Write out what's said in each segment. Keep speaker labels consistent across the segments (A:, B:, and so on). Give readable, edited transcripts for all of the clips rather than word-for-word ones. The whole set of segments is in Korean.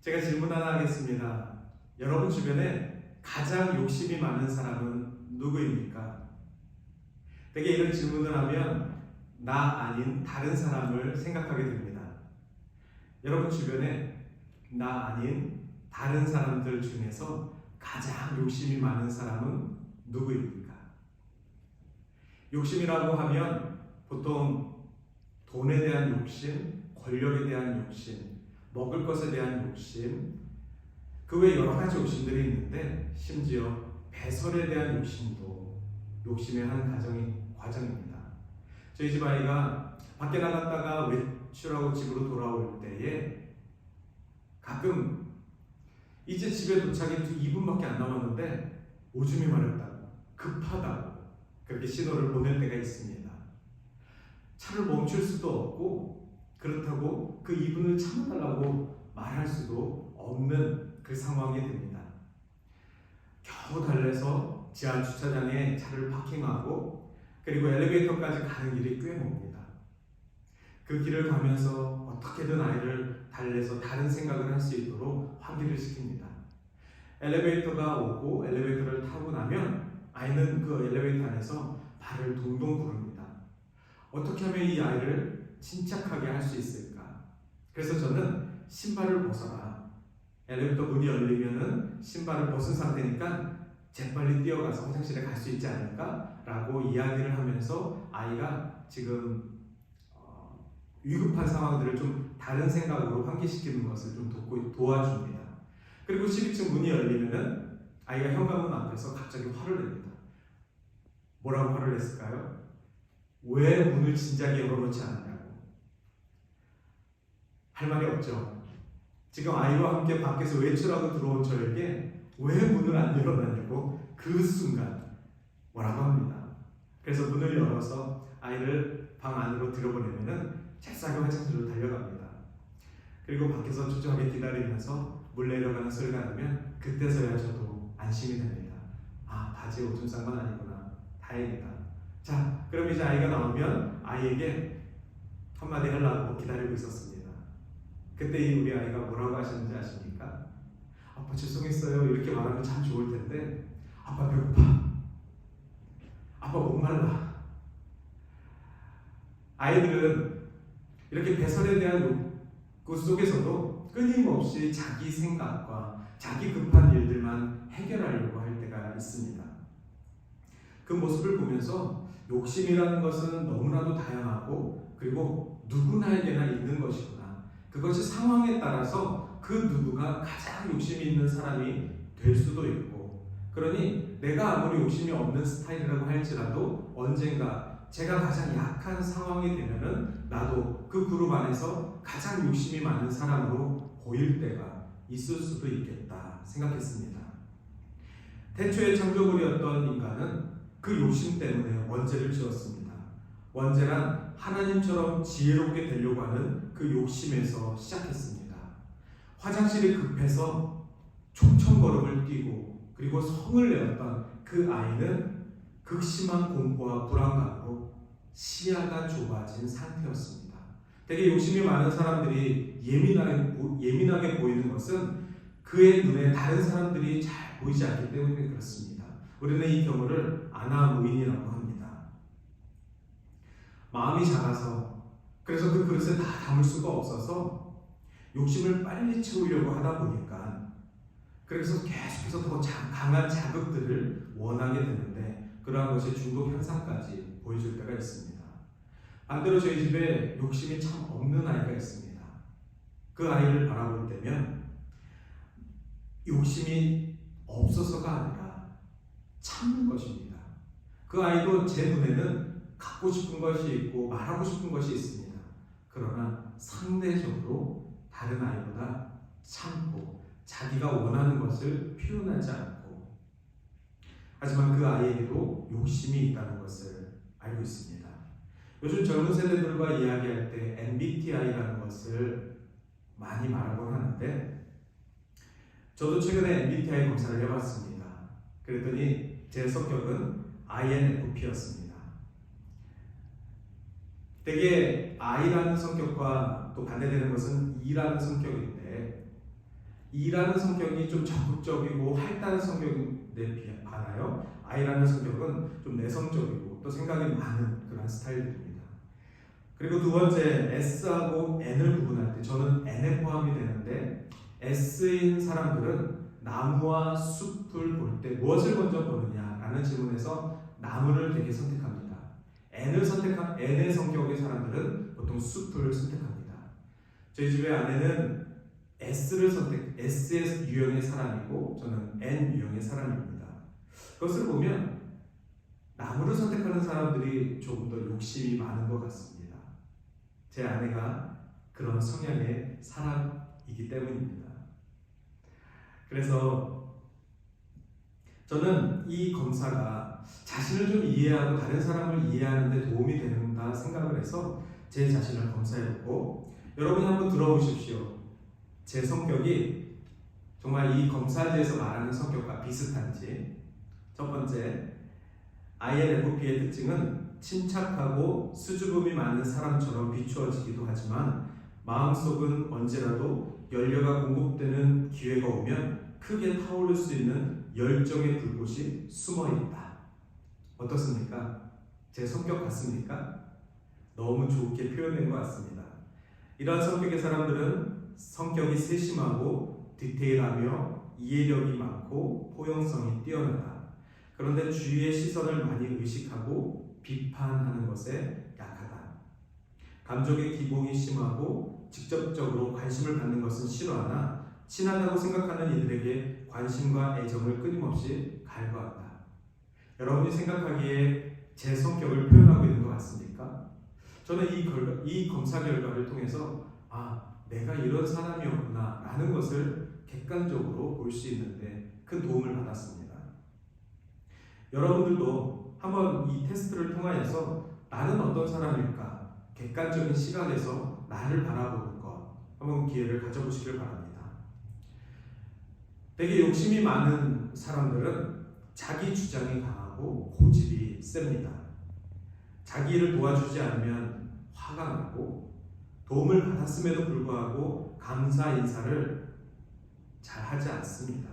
A: 제가 질문 하나 하겠습니다. 여러분 주변에 가장 욕심이 많은 사람은 누구입니까? 되게 이런 질문을 하면 나 아닌 다른 사람을 생각하게 됩니다. 여러분 주변에 나 아닌 다른 사람들 중에서 가장 욕심이 많은 사람은 누구입니까? 욕심이라고 하면 보통 돈에 대한 욕심, 권력에 대한 욕심, 먹을 것에 대한 욕심, 그 외에 여러 가지 욕심들이 있는데 심지어 배설에 대한 욕심도 욕심의 한 과정입니다. 저희 집 아이가 밖에 나갔다가 외출하고 집으로 돌아올 때에 가끔 이제 집에 도착이 2분밖에 안 남았는데 오줌이 마렵다고, 급하다고 그렇게 신호를 보낼 때가 있습니다. 차를 멈출 수도 없고 그렇다고 그 2분을 참아달라고 말할 수도 없는 그 상황이 됩니다. 겨우 달래서 지하 주차장에 차를 파킹하고 그리고 엘리베이터까지 가는 길이 꽤 멉니다. 그 길을 가면서 어떻게든 아이를 달래서 다른 생각을 할 수 있도록 환기를 시킵니다. 엘리베이터가 오고 엘리베이터를 타고 나면 아이는 그 엘리베이터 안에서 발을 동동 구릅니다. 어떻게 하면 이 아이를 침착하게 할 수 있을까? 그래서 저는 신발을 벗어라. 엘리베이터 문이 열리면은 신발을 벗은 상태니까 재빨리 뛰어가서 화장실에 갈 수 있지 않을까? 라고 이야기를 하면서 아이가 지금 위급한 상황들을 좀 다른 생각으로 환기시키는 것을 좀 도와줍니다. 그리고 12층 문이 열리면은 아이가 현관문 앞에서 갑자기 화를 냅니다. 뭐라고 화를 냈을까요? 왜 문을 진작에 열어놓지 않았냐고. 할 말이 없죠. 지금 아이와 함께 밖에서 외출하고 들어온 저에게 왜 문을 안 열어놨냐고 그 순간 뭐라고 합니다. 그래서 문을 열어서 아이를 방 안으로 들여보내면은 잽싸게 화장실로 달려갑니다. 그리고 밖에서 초조하게 기다리면서 물 내려가는 소리가 나면 그때서야 저도 안심이 됩니다. 아, 바지에 오줌 싼 건 아니구나. 다행이다. 자, 그럼 이제 아이가 나오면 아이에게 한마디 하려고 기다리고 있었습니다. 그때 우리 아이가 뭐라고 하셨는지 아십니까? 아빠 죄송했어요. 이렇게 말하면 참 좋을 텐데 아빠 배고파. 아빠 목말라. 아이들은 이렇게 배설에 대한 욕구 속에서도 끊임없이 자기 생각과 자기 급한 일들만 해결하려고 할 때가 있습니다. 그 모습을 보면서 욕심이라는 것은 너무나도 다양하고 그리고 누구나에게나 있는 것이구나. 그것이 상황에 따라서 그 누구가 가장 욕심이 있는 사람이 될 수도 있고, 그러니 내가 아무리 욕심이 없는 스타일이라고 할지라도 언젠가 제가 가장 약한 상황이 되면은 나도 그 그룹 안에서 가장 욕심이 많은 사람으로 보일 때가 있을 수도 있겠다 생각했습니다. 태초에 창조물이었던 인간은 그 욕심 때문에 원죄를 지었습니다. 원죄란 하나님처럼 지혜롭게 되려고 하는 그 욕심에서 시작했습니다. 화장실이 급해서 총총걸음을 뛰고 그리고 성을 내었던 그 아이는 극심한 공포와 불안감으로 시야가 좁아진 상태였습니다. 되게 욕심이 많은 사람들이 예민하게 보이는 것은 그의 눈에 다른 사람들이 잘 보이지 않기 때문에 그렇습니다. 우리는 이 경우를 아나무인이라고 합니다. 마음이 작아서 그래서 그 그릇에 다 담을 수가 없어서 욕심을 빨리 채우려고 하다 보니까 그래서 계속해서 더 강한 자극들을 원하게 되는데 그러한 것이 중독 현상까지 보여줄 때가 있습니다. 반대로 저희 집에 욕심이 참 없는 아이가 있습니다. 그 아이를 바라볼 때면 욕심이 없어서가 아니라 참는 것입니다. 그 아이도 제 눈에는 갖고 싶은 것이 있고 말하고 싶은 것이 있습니다. 그러나 상대적으로 다른 아이보다 참고 자기가 원하는 것을 표현하지 않고, 하지만 그 아이에게도 욕심이 있다는 것을 알고 있습니다. 요즘 젊은 세대들과 이야기할 때 MBTI라는 것을 많이 말하곤 하는데 저도 최근에 MBTI 검사를 해봤습니다. 그랬더니 제 성격은 INFP였습니다. 되게 I라는 성격과 또 반대되는 것은 E라는 성격인데 E라는 성격이 좀 적극적이고 활달한 성격에 반하여 I라는 성격은 좀 내성적이고 또 생각이 많은 그런 스타일들입니다. 그리고 두 번째, S하고 N을 구분할 때 저는 N에 포함이 되는데, S인 사람들은 나무와 숲을 볼 때 무엇을 먼저 보느냐라는 질문에서 나무를 되게 선택합니다. N의 성격의 사람들은 보통 숲을 선택합니다. 저희 집의 아내는 S의 유형의 사람이고 저는 N 유형의 사람입니다. 그것을 보면 나무를 선택하는 사람들이 조금 더 욕심이 많은 것 같습니다. 제 아내가 그런 성향의 사람이기 때문입니다. 그래서 저는 이 검사가 자신을 좀 이해하고 다른 사람을 이해하는 데 도움이 된다 생각을 해서 제 자신을 검사해보고, 여러분이 한번 들어보십시오. 제 성격이 정말 이 검사지에서 말하는 성격과 비슷한지. 첫 번째, INFP의 특징은 침착하고 수줍음이 많은 사람처럼 비추어지기도 하지만 마음속은 언제라도 연료가 공급되는 기회가 오면 크게 타오를 수 있는 열정의 불꽃이 숨어있다. 어떻습니까? 제 성격 같습니까? 너무 좋게 표현된 것 같습니다. 이러한 성격의 사람들은 성격이 세심하고 디테일하며 이해력이 많고 포용성이 뛰어나다. 그런데 주위의 시선을 많이 의식하고 비판하는 것에 약하다. 감정의 기복이 심하고 직접적으로 관심을 받는 것은 싫어하나 친하다고 생각하는 이들에게 관심과 애정을 끊임없이 갈구한다. 여러분이 생각하기에 제 성격을 표현하고 있는 것 같습니까? 저는 이 검사 결과를 통해서 내가 이런 사람이었구나 라는 것을 객관적으로 볼 수 있는데 큰 도움을 받았습니다. 여러분들도 한번 이 테스트를 통하여서 나는 어떤 사람일까? 객관적인 시각에서 나를 바라보는 것 한번 기회를 가져보시길 바랍니다. 되게 욕심이 많은 사람들은 자기 주장이 강하고 고집이 셉니다. 자기 일을 도와주지 않으면 화가 나고 도움을 받았음에도 불구하고 감사 인사를 잘 하지 않습니다.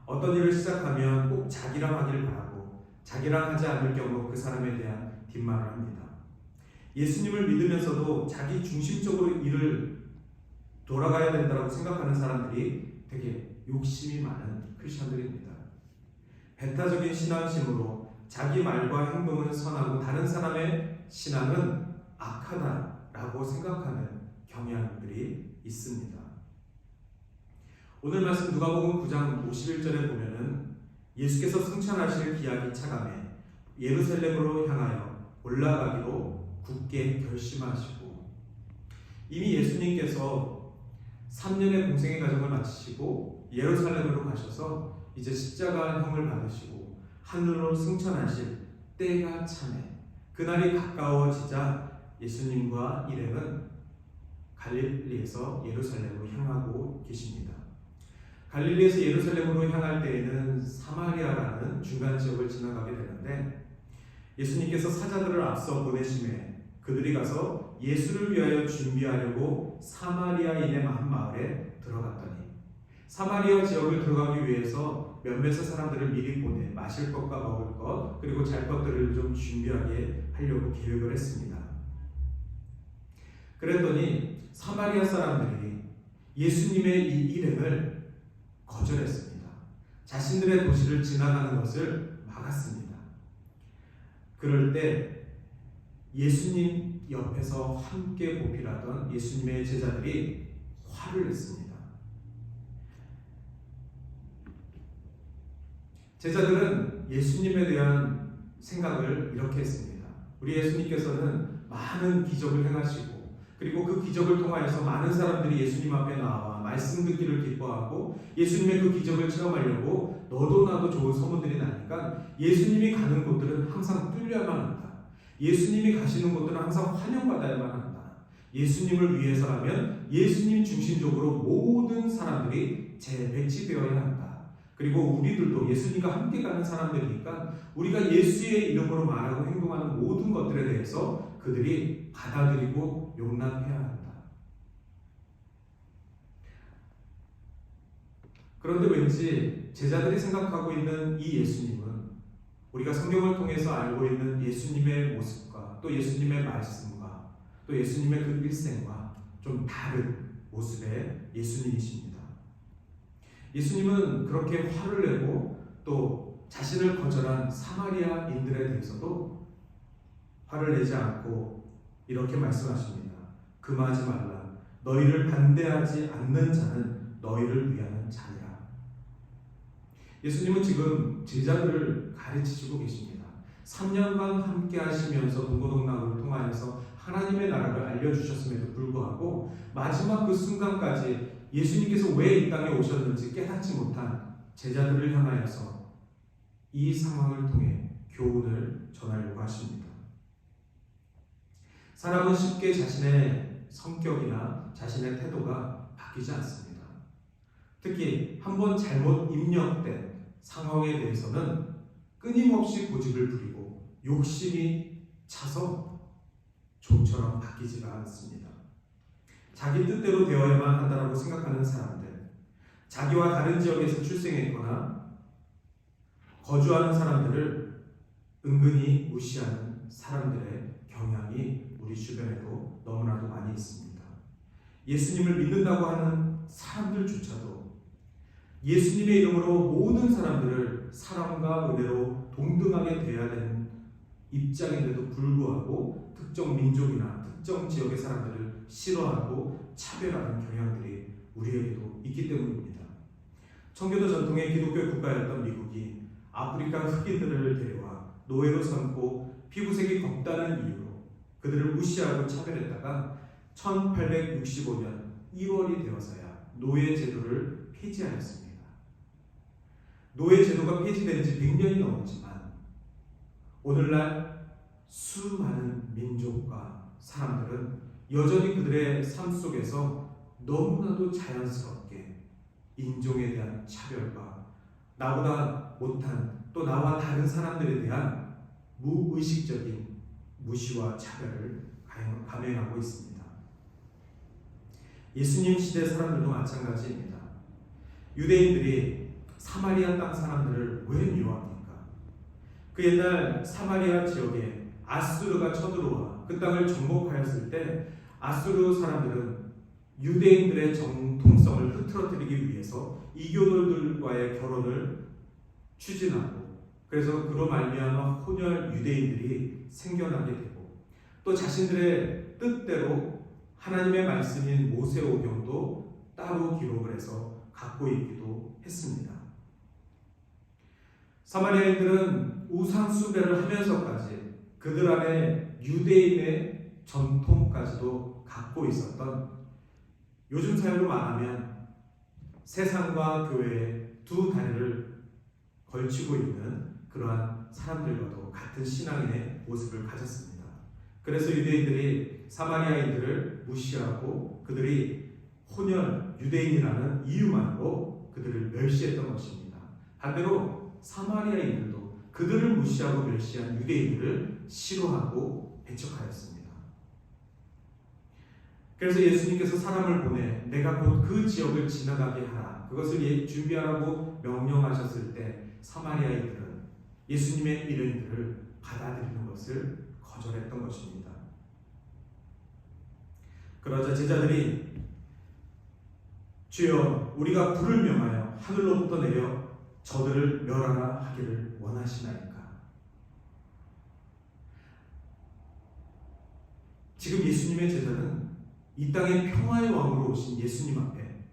A: 어떤 일을 시작하면 꼭 자기랑 하기를 바라고 자기랑 하지 않을 경우 그 사람에 대한 뒷말을 합니다. 예수님을 믿으면서도 자기 중심적으로 일을 돌아가야 된다고 생각하는 사람들이 되게 욕심이 많은 크리스천들입니다. 배타적인 신앙심으로 자기 말과 행동은 선하고 다른 사람의 신앙은 악하다라고 생각하는 경향들이 있습니다. 오늘 말씀 누가복음 9장 51절에 보면은 예수께서 승천하실 기약이 차감해 예루살렘으로 향하여 올라가기로 굳게 결심하시고, 이미 예수님께서 3년의 공생의 과정을 마치시고 예루살렘으로 가셔서 이제 십자가형을 받으시고 하늘로 승천하실 때가 차네 그날이 가까워지자 예수님과 일행은 갈릴리에서 예루살렘으로 향하고 계십니다. 갈릴리에서 예루살렘으로 향할 때에는 사마리아라는 중간 지역을 지나가게 되는데, 예수님께서 사자들을 앞서 보내심에 그들이 가서 예수를 위하여 준비하려고 사마리아인의 한 마을에 들어갔더니, 사마리아 지역을 들어가기 위해서 몇몇의 사람들을 미리 보내 마실 것과 먹을 것 그리고 잘 것들을 좀 준비하게 하려고 계획을 했습니다. 그랬더니 사마리아 사람들이 예수님의 이 일행을 거절했습니다. 자신들의 도시를 지나가는 것을 막았습니다. 그럴 때 예수님 옆에서 함께 보필하던 예수님의 제자들이 화를 냈습니다. 제자들은 예수님에 대한 생각을 이렇게 했습니다. 우리 예수님께서는 많은 기적을 행하시고 그리고 그 기적을 통하여서 많은 사람들이 예수님 앞에 나와 말씀 듣기를 기뻐하고 예수님의 그 기적을 체험하려고 너도 나도 좋은 소문들이 나니까 예수님이 가는 곳들은 항상 뚫려야만 한다. 예수님이 가시는 곳들은 항상 환영받아야만 한다. 예수님을 위해서라면 예수님 중심적으로 모든 사람들이 재배치되어야 한다. 그리고 우리들도 예수님과 함께 가는 사람들이니까 우리가 예수의 이름으로 말하고 행동하는 모든 것들에 대해서 그들이 받아들이고
B: 用 용납해야 한다. 。
A: 그런데 왠지 제자들이 생각하고 있는 이 예수님은 우리가 성경을 통해서 알고 있는 예수님의 모습과 또 예수님의 말씀과 또 예수님의 그 일생과 좀 다른 모습의 예수님이십니다. 예수님은 그렇게 화를 내고 또 자신을 거절한 사마리아인들에 대해서도 화를 내지 않고 이렇게 말씀하십니다. 금하지 말라. 너희를 반대하지 않는 자는 너희를 위하는 자니라. 예수님은 지금 제자들을 가르치시고 계십니다. 3년간 함께 하시면서 동고동락을 통하여서 하나님의 나라를 알려주셨음에도 불구하고 마지막 그 순간까지 예수님께서 왜 이 땅에 오셨는지 깨닫지 못한 제자들을 향하여서 이 상황을 통해 교훈을 전하려고 하십니다. 사람은 쉽게 자신의 성격이나 자신의 태도가 바뀌지 않습니다. 특히 한번 잘못 입력된 상황에 대해서는 끊임없이 고집을 부리고 욕심이 차서 좀처럼 바뀌지가 않습니다. 자기 뜻대로 되어야만 한다고 생각하는 사람들, 자기와 다른 지역에서 출생했거나 거주하는 사람들을 은근히 무시하는 사람들의 경향이 우리 주변에도 너무나도 많이 있습니다. 예수님을 믿는다고 하는 사람들조차도 예수님의 이름으로 모든 사람들을 사랑과 은혜로 동등하게 대해야 되는 입장인데도 불구하고 특정 민족이나 특정 지역의 사람들을 싫어하고 차별하는 경향들이 우리에게도 있기 때문입니다. 청교도 전통의 기독교 국가였던 미국이 아프리카 흑인들을 데려와 노예로 삼고 피부색이 검다는 이유로 그들을 무시하고 차별했다가 1865년 1월이 되어서야 노예 제도를 폐지하였습니다. 노예 제도가 폐지된 지 100년이 넘었지만 오늘날 수많은 민족과 사람들은 여전히 그들의 삶 속에서 너무나도 자연스럽게 인종에 대한 차별과 나보다 못한 또 나와 다른 사람들에 대한 무의식적인 무시와 차별을 감행하고 있습니다. 예수님 시대 사람들도 마찬가지입니다. 유대인들이 사마리아 땅 사람들을 왜 미워합니까? 그 옛날 사마리아 지역에 아수르가 쳐들어와 그 땅을 정복하였을 때 아수르 사람들은 유대인들의 정통성을 흐트러뜨리기 위해서 이교도들과의 결혼을 추진하고 그래서 그로 말미암아 혼혈 유대인들이 생겨나게 되고 또 자신들의 뜻대로 하나님의 말씀인 모세오경도 따로 기록을 해서 갖고 있기도 했습니다. 사마리아인들은 우상 숭배를 하면서까지 그들 안에 유대인의 전통까지도 갖고 있었던, 요즘 사회로 말하면 세상과 교회의 두 다리를 걸치고 있는 그러한 사람들과도 같은 신앙인의 모습을 가졌습니다. 그래서 유대인들이 사마리아인들을 무시하고 그들이 혼혈 유대인이라는 이유만으로 그들을 멸시했던 것입니다. 반대로 사마리아인들도 그들을 무시하고 멸시한 유대인들을 싫어하고 배척하였습니다. 그래서 예수님께서 사람을 보내 내가 곧 그 지역을 지나가게 하라, 그것을 준비하라고 명령하셨을 때 사마리아인들은 예수님의 이름들을 받아들이는 것을 거절했던 것입니다. 그러자 제자들이 주여 우리가 불을 명하여 하늘로부터 내려 저들을 멸하라 하기를 원하시나이까. 지금 예수님의 제자는 이 땅의 평화의 왕으로 오신 예수님 앞에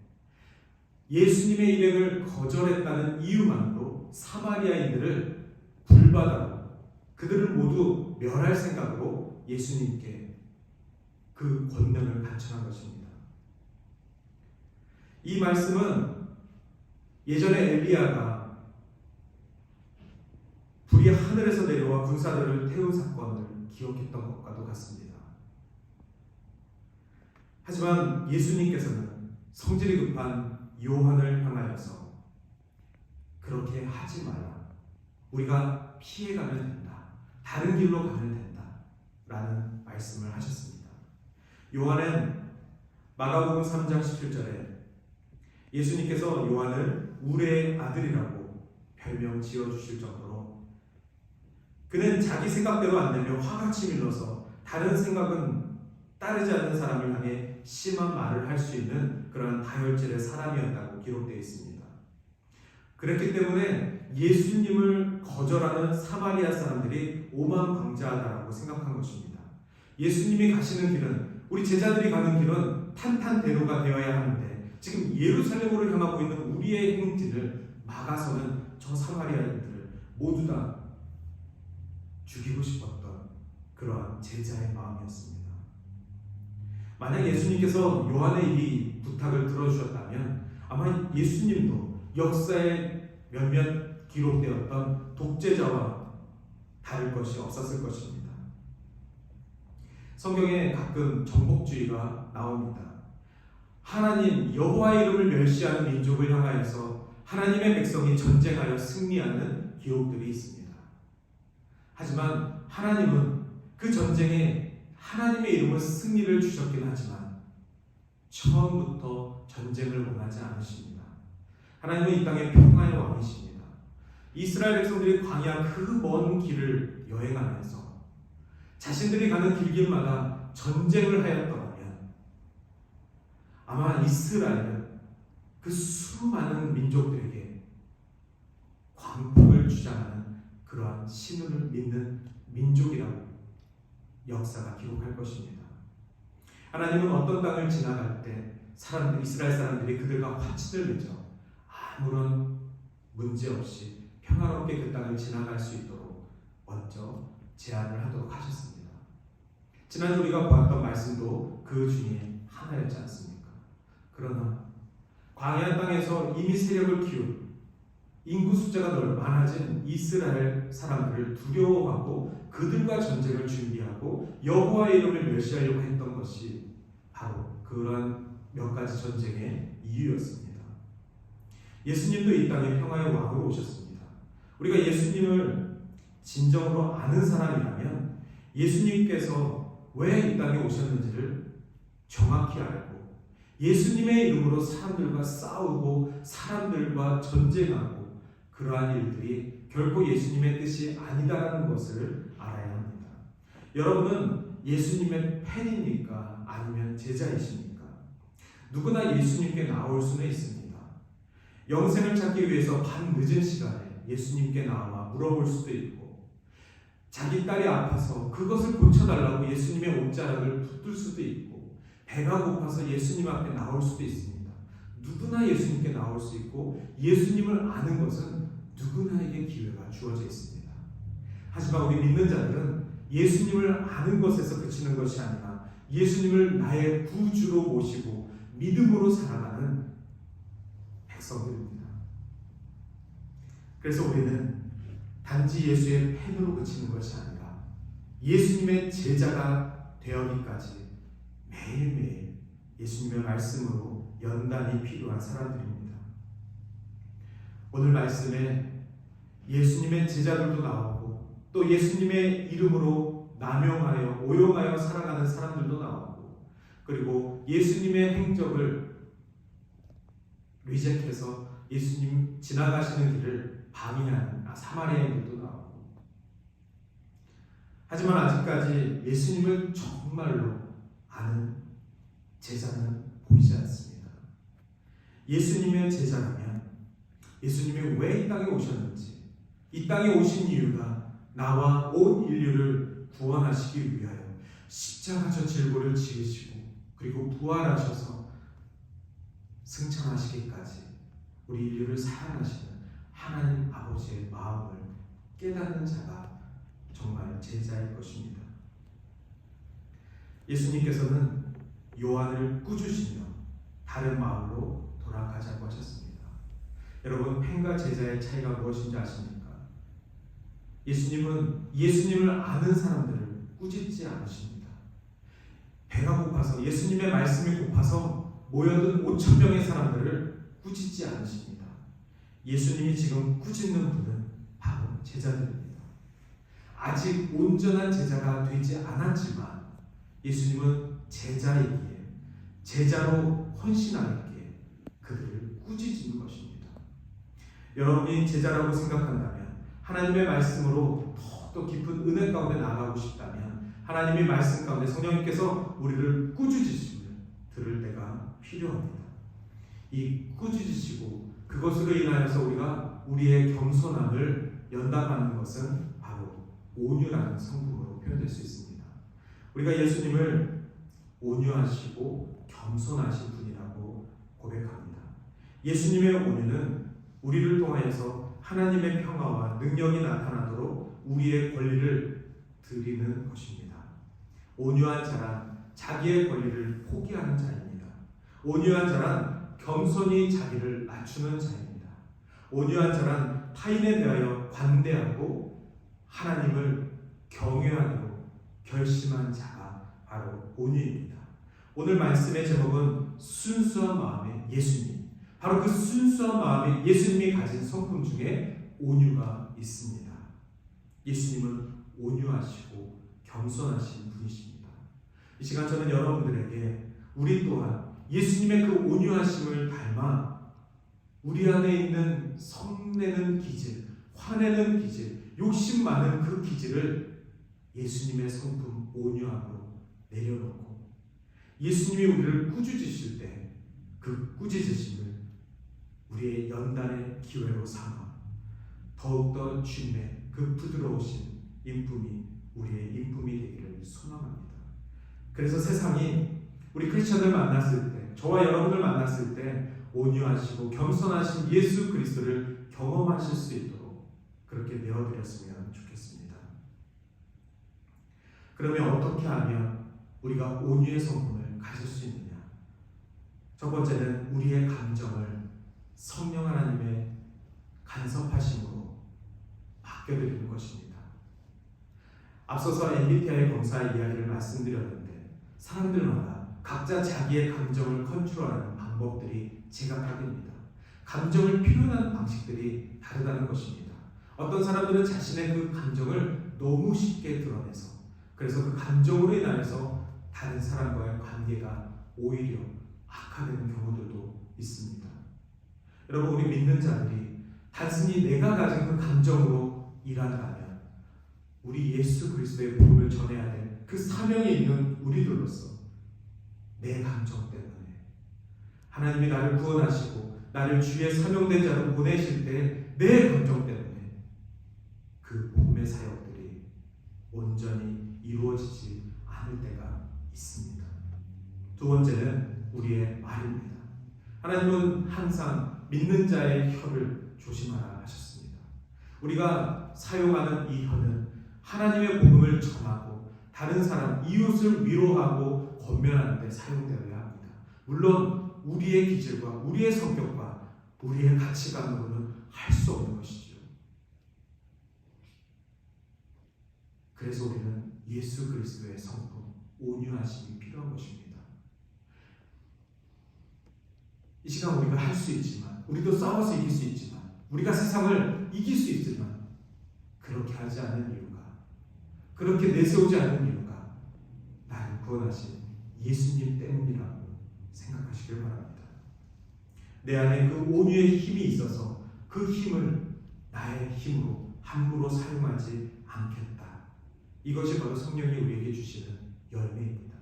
A: 예수님의 일행을 거절했다는 이유만으로 사마리아인들을 불바다로 그들을 모두 멸할 생각으로 예수님께 그 권능을 간청한 것입니다. 이 말씀은 예전에 엘리야가 불이 하늘에서 내려와 군사들을 태운 사건을 기억했던 것과도 같습니다. 하지만 예수님께서는 성질이 급한 요한을 향하여서 그렇게 하지 마라, 우리가 피해가면 된다, 다른 길로 가면 된다 라는 말씀을 하셨습니다. 요한은 마가복음 3장 17절에 예수님께서 요한을 우레의 아들이라고 별명 지어주실 정도로 그는 자기 생각대로 안 되며 화가 치밀어서 다른 생각은 따르지 않는 사람을 향해 심한 말을 할 수 있는 그런 다혈질의 사람이었다고 기록되어 있습니다. 그렇기 때문에 예수님을 거절하는 사마리아 사람들이 오만방자하다라고 생각한 것입니다. 예수님이 가시는 길은, 우리 제자들이 가는 길은 탄탄대로가 되어야 하는데 지금 예루살렘으로 향하고 있는 우리의 행진을 막아서는 저 사마리아인들을 모두 다 죽이고 싶었던 그러한 제자의 마음이었습니다. 만약 예수님께서 요한의 이 부탁을 들어주셨다면 아마 예수님도 역사에 몇몇 기록되었던 독재자와 다를 것이 없었을 것입니다. 성경에 가끔 정복주의가 나옵니다. 하나님 여호와의 이름을 멸시하는 민족을 향하여서 하나님의 백성이 전쟁하여 승리하는 기록들이 있습니다. 하지만 하나님은 그 전쟁에 하나님의 이름으로 승리를 주셨긴 하지만 처음부터 전쟁을 원하지 않으십니다. 하나님은 이 땅의 평화의 왕이십니다. 이스라엘 백성들이 광야 그 먼 길을 여행하면서 자신들이 가는 길길마다 전쟁을 하였더라면 아마 이스라엘은 그 수많은 민족들에게 광풍을 주장하는 그러한 신을 믿는 민족이라고 역사가 기록할 것입니다. 하나님은 어떤 땅을 지나갈 때 이스라엘 사람들이 그들과 화친을 맺어 아무런 문제 없이 평화롭게 그 땅을 지나갈 수 있도록 먼저 제안을 하도록 하셨습니다. 지난주 우리가 보았던 말씀도 그 중에 하나였지 않습니까? 그러나 광야 땅에서 이미 세력을 키운 인구 숫자가 많아진 이스라엘 사람들을 두려워하고 그들과 전쟁을 준비하고 여호와의 이름을 멸시하려고 했던 것이 바로 그런 몇 가지 전쟁의 이유였습니다. 예수님도 이 땅에 평화의 왕으로 오셨습니다. 우리가 예수님을 진정으로 아는 사람이라면 예수님께서 왜 이 땅에 오셨는지를 정확히 알고 예수님의 이름으로 사람들과 싸우고 사람들과 전쟁하고 그러한 일들이 결코 예수님의 뜻이 아니다라는 것을 알아야 합니다. 여러분은 예수님의 팬입니까? 아니면 제자이십니까? 누구나 예수님께 나올 수는 있습니다. 영생을 찾기 위해서 밤늦은 시간에 예수님께 나와 물어볼 수도 있고 자기 딸이 아파서 그것을 고쳐달라고 예수님의 옷자락을 붙들 수도 있고 배가 고파서 예수님 앞에 나올 수도 있습니다. 누구나 예수님께 나올 수 있고 예수님을 아는 것은 누구나에게 기회가 주어져 있습니다. 하지만 우리 믿는 자들은 예수님을 아는 것에서 그치는 것이 아니라 예수님을 나의 구주로 모시고 믿음으로 살아가는 백성들입니다. 그래서 우리는 단지 예수의 팬으로 그치는 것이 아니라 예수님의 제자가 되어기까지 매일매일 예수님의 말씀으로 연단이 필요한 사람들입니다. 오늘 말씀에 예수님의 제자들도 나오고 또 예수님의 이름으로 남용하여 오용하여 살아가는 사람들도 나오고 그리고 예수님의 행적을 리젝트해서 예수님 지나가시는 길을 방해하는 사마리아인들도 나오고 하지만 아직까지 예수님을 정말로 아는 제자는 보이지 않습니다. 예수님의 제자라면 예수님이 왜 이 땅에 오셨는지 이 땅에 오신 이유가 나와 온 인류를 구원하시기 위하여 십자가 저 질고를 지으시고 그리고 부활하셔서 승천하시기까지 우리 인류를 사랑하시는 하나님 아버지의 마음을 깨닫는 자가 정말 제자일 것입니다. 예수님께서는 요한을 꾸짖으시며 다른 마음으로 돌아가자고 하셨습니다. 여러분, 팬과 제자의 차이가 무엇인지 아십니까? 예수님은 예수님을 아는 사람들을 꾸짖지 않으십니다. 배가 고파서 예수님의 말씀이 고파서 모여든 5,000명의 사람들을 꾸짖지 않으십니다. 예수님이 지금 꾸짖는 분은 바로 제자들입니다. 아직 온전한 제자가 되지 않았지만 예수님은 제자이기에 제자로 헌신하기에 그들을 꾸짖는 것입니다. 여러분이 제자라고 생각한다면, 하나님의 말씀으로 더 깊은 은혜 가운데 나아가고 싶다면, 하나님의 말씀 가운데 성령님께서 우리를 꾸짖으심을 들을 때가 필요합니다. 이 꾸짖으시고 그것으로 인하여서 우리가 우리의 겸손함을 연답하는 것은 바로 온유라는 성품으로 표현될 수 있습니다. 우리가 예수님을 온유하시고 겸손하신 분이라고 고백합니다. 예수님의 온유는 우리를 통하여서 하나님의 평화와 능력이 나타나도록 우리의 권리를 드리는 것입니다. 온유한 자란 자기의 권리를 포기하는 자입니다. 온유한 자란 겸손히 자기를 낮추는 자입니다. 온유한 자란 타인에 대하여 관대하고 하나님을 경외하기로 결심한 자가 바로 온유입니다. 오늘 말씀의 제목은 순수한 마음의 예수님. 바로 그 순수한 마음의 예수님이 가진 성품 중에 온유가 있습니다. 예수님은 온유하시고 겸손하신 분이십니다. 이 시간 저는 여러분들에게 우리 또한 예수님의 그 온유하심을 닮아 우리 안에 있는 성내는 기질, 화내는 기질, 욕심 많은 그 기질을 예수님의 성품 온유함으로 내려놓고 예수님이 우리를 꾸짖으실 때 그 꾸짖으심을 우리의 연단의 기회로 삼아 더욱더 주님의 그 부드러우신 인품이 우리의 인품이 되기를 소망합니다. 그래서 세상이 우리 크리스천을 만났을 때, 저와 여러분을 만났을 때 온유하시고 겸손하신 예수 그리스도를 경험하실 수 있도록 그렇게 내어드렸으면 좋겠습니다. 그러면 어떻게 하면 우리가 온유의 성품을 가질 수 있느냐? 첫 번째는 우리의 감정을 성령 하나님의 간섭하심으로 맡겨드리는 것입니다. 앞서서 MBTI 검사 이야기를 말씀드렸는데 사람들마다 각자 자기의 감정을 컨트롤하는 방법들이 제각각입니다. 감정을 표현하는 방식들이 다르다는 것입니다. 어떤 사람들은 자신의 그 감정을 너무 쉽게 드러내서 그래서 그 감정으로 인하여서 다른 사람과의 관계가 오히려 악화되는 경우들도 있습니다. 여러분, 우리 믿는 자들이 단순히 내가 가진 그 감정으로 일한다면 우리 예수 그리스도의 복음을 전해야 될 그 사명에 있는 우리들로서 내 감정 때문에 하나님이 나를 구원하시고 나를 주의 사명된 자로 보내실 때 내 감정 때문에 그 복음의 사역들이 온전히 이루어지지 않을 때가 있습니다. 두 번째는 우리의 말입니다. 하나님은 항상 믿는 자의 혀를 조심하라 하셨습니다. 우리가 사용하는 이 혀는 하나님의 복음을 전하고 다른 사람, 이웃을 위로하고 권면하는 데 사용되어야 합니다. 물론 우리의 기질과 우리의 성격과 우리의 가치관으로는 할 수 없는 것이죠. 그래서 우리는 예수 그리스도의 성품, 온유하심이 필요한 것입니다. 이 시간 우리가 할 수 있지만, 우리도 싸워서 이길 수 있지만, 우리가 세상을 이길 수 있지만 그렇게 하지 않는 이유가, 그렇게 내세우지 않는 이유가 나를 구원하신 예수님 때문이라고 생각하시길 바랍니다. 내 안에 그 온유의 힘이 있어서 그 힘을 나의 힘으로 함부로 사용하지 않겠다. 이것이 바로 성령이 우리에게 주시는 열매입니다.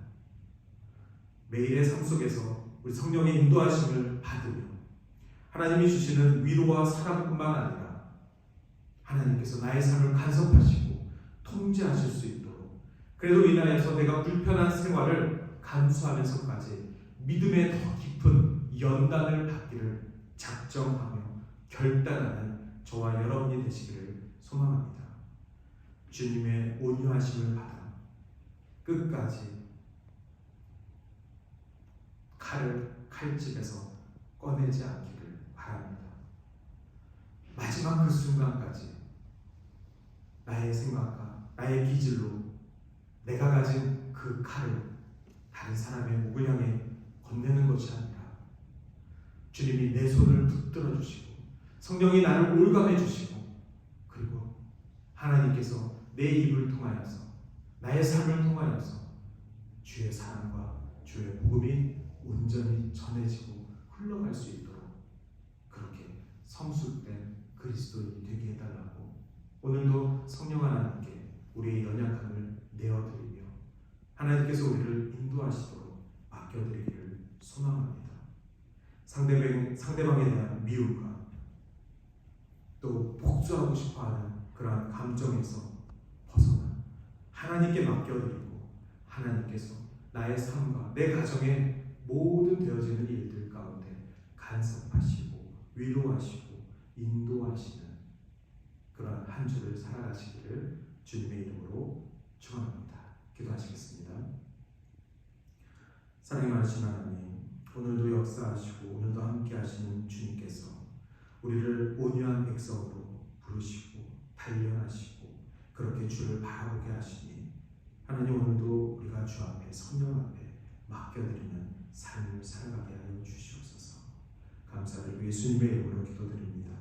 A: 매일의 삶 속에서 우리 성령의 인도하심을 받으며 하나님이 주시는 위로와 사랑뿐만 아니라 하나님께서 나의 삶을 간섭하시고 통제하실 수 있도록, 그래도 인하여서 내가 불편한 생활을 감수하면서까지 믿음의 더 깊은 연단을 받기를 작정하며 결단하는 저와 여러분이 되시기를 소망합니다. 주님의 온유하심을 받아 끝까지 칼을 칼집에서 꺼내지 않기를 바랍니다. 마지막 그 순간까지 나의 생각과 나의 기질로 내가 가진 그 칼을 다른 사람의 목을 향해 건네는 것이 아니라 주님이 내 손을 붙들어 주시고 성령이 나를 올감해 주시고 그리고 하나님께서 내 입을 통하여서 나의 삶을 통하여서 주의 사랑과 주의 복음이 온전히 전해지고 흘러갈 수 있도록 그리스도인이 되게 해달라고 오늘도 성령 하나님께 우리의 연약함을 내어드리며 하나님께서 우리를 인도하시도록 맡겨드리기를 소망합니다. 상대방에 대한 미움과 또 복수하고 싶어하는 그러한 감정에서 벗어나 하나님께 맡겨드리고 하나님께서 나의 삶과 내 가정의 모든 되어지는 일들 가운데 간섭하시고 위로하시고 인도하시는 그러한 한 주를 살아가시기를 주님의 이름으로 축원합니다. 기도하시겠습니다. 사랑이 많으신 하나님, 오늘도 역사하시고 오늘도 함께 하시는 주님께서 우리를 온유한 백성으로 부르시고 단련하시고 그렇게 주를 바라보게 하시니 하나님 오늘도 우리가 주 앞에 성령 앞에 맡겨드리는 삶을 살아가게 하여 주시옵소서. 감사를 예수님의 이름으로 기도드립니다.